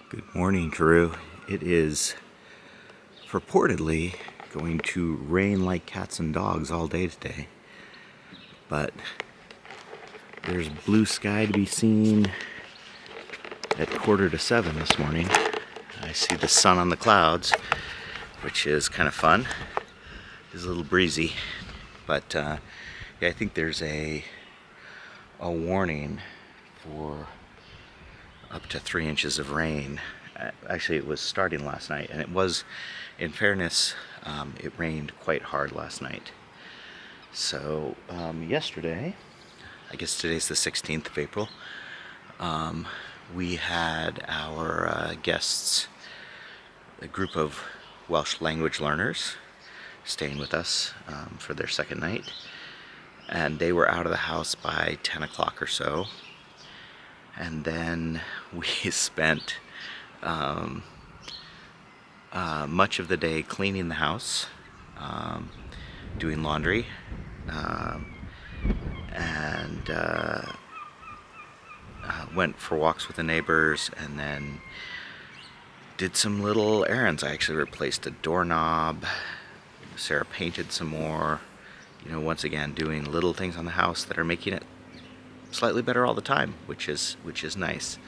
Good morning, Drew. It is purportedly going to rain like cats and dogs all day today, but there's blue sky to be seen at 6:45 this morning. I see the sun on the clouds, which is kind of fun. It's a little breezy, but yeah, I think there's a warning for up to 3 inches of rain. Actually, it was starting last night, and it was, in fairness, it rained quite hard last night. So yesterday, I guess today's the 16th of April, we had our guests, a group of Welsh language learners, staying with us for their second night, and they were out of the house by 10 o'clock or so. And then we spent much of the day cleaning the house, doing laundry, and went for walks with the neighbors, and then did some little errands. I actually replaced a doorknob. Sarah painted some more. Once again, doing little things on the house that are making it slightly better all the time, which is nice.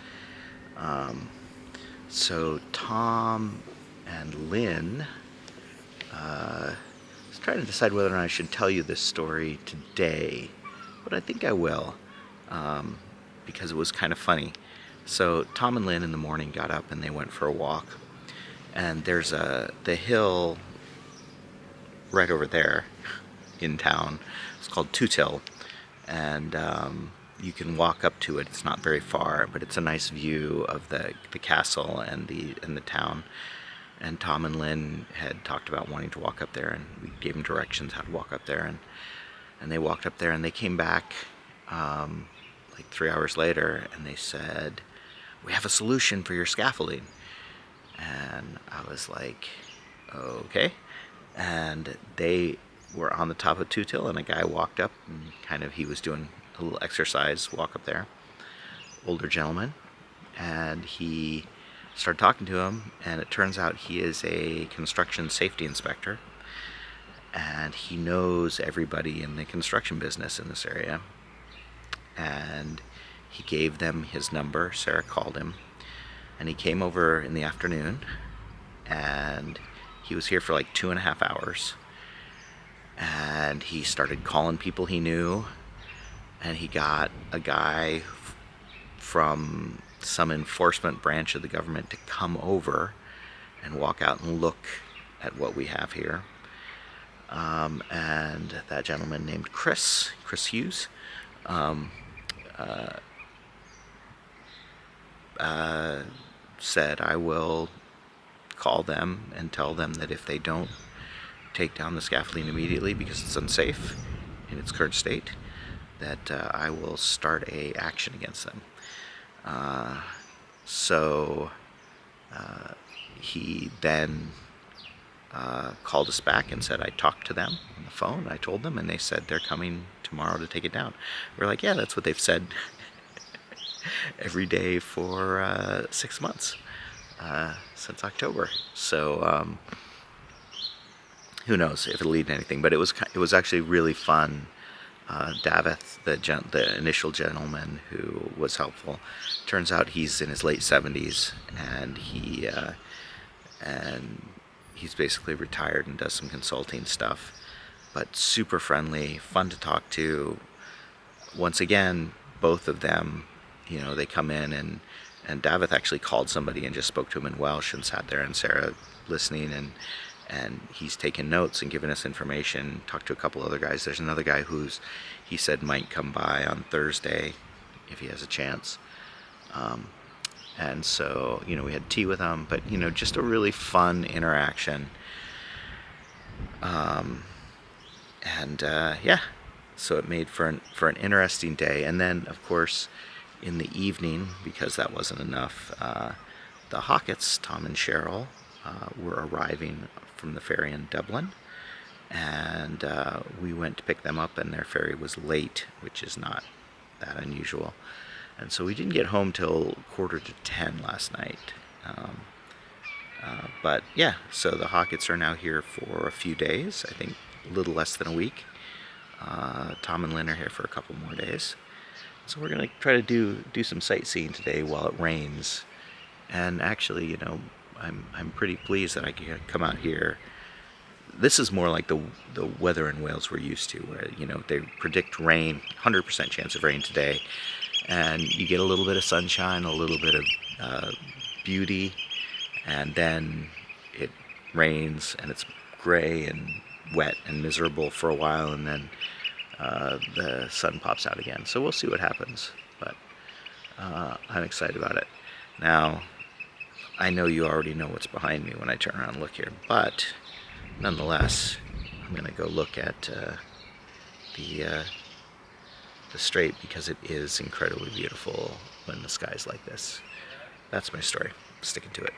So Tom and Lynn, I was trying to decide whether or not I should tell you this story today, but I think I will, because it was kind of funny. So Tom and Lynn in the morning got up and they went for a walk, and there's the hill right over there in town. It's called Tootill, and you can walk up to it. It's not very far, but it's a nice view of the castle and the town. And Tom and Lynn had talked about wanting to walk up there, and we gave them directions how to walk up there, and they walked up there, and they came back like 3 hours later, and they said, "We have a solution for your scaffolding." And I was like, okay. And they were on the top of Tootill, and a guy walked up, and he was doing a little exercise walk up there, older gentleman, and he started talking to him, and it turns out he is a construction safety inspector, and he knows everybody in the construction business in this area, and he gave them his number. Sarah called him, and he came over in the afternoon, and he was here for like 2.5 hours, and he started calling people he knew, and he got a guy from some enforcement branch of the government to come over and walk out and look at what we have here. And that gentleman named Chris Hughes, said, "I will call them and tell them that if they don't take down the scaffolding immediately because it's unsafe in its current state, that I will start a action against them." So he then called us back and said, "I talked to them on the phone. I told them, and they said they're coming tomorrow to take it down." We're like, yeah, that's what they've said every day for 6 months, since October. So who knows if it'll lead to anything? But it was actually really fun. Davith, the initial gentleman who was helpful, turns out he's in his late 70s, and he's basically retired and does some consulting stuff, but super friendly, fun to talk to. Once again, both of them, they come in, and Davith actually called somebody and just spoke to him in Welsh and sat there, and Sarah listening, and he's taken notes and given us information, talked to a couple other guys. There's another guy he said might come by on Thursday if he has a chance. And so, we had tea with him, but, just a really fun interaction. Yeah, so it made for an interesting day. And then, of course, in the evening, because that wasn't enough, the Hawketts, Tom and Cheryl, were arriving from the ferry in Dublin, and we went to pick them up, and their ferry was late, which is not that unusual. And so we didn't get home till 9:45 last night. But yeah, so the Hawkets are now here for a few days, I think a little less than a week. Tom and Lynn are here for a couple more days. So we're going to try to do some sightseeing today while it rains. And actually, I'm pretty pleased that I can come out here. This is more like the weather in Wales we're used to, where they predict rain, 100% chance of rain today, and you get a little bit of sunshine, a little bit of beauty, and then it rains and it's gray and wet and miserable for a while, and then the sun pops out again. So we'll see what happens, but I'm excited about it. Now, I know you already know what's behind me when I turn around and look here, but nonetheless, I'm going to go look at the strait, because it is incredibly beautiful when the sky's like this. That's my story. Sticking to it.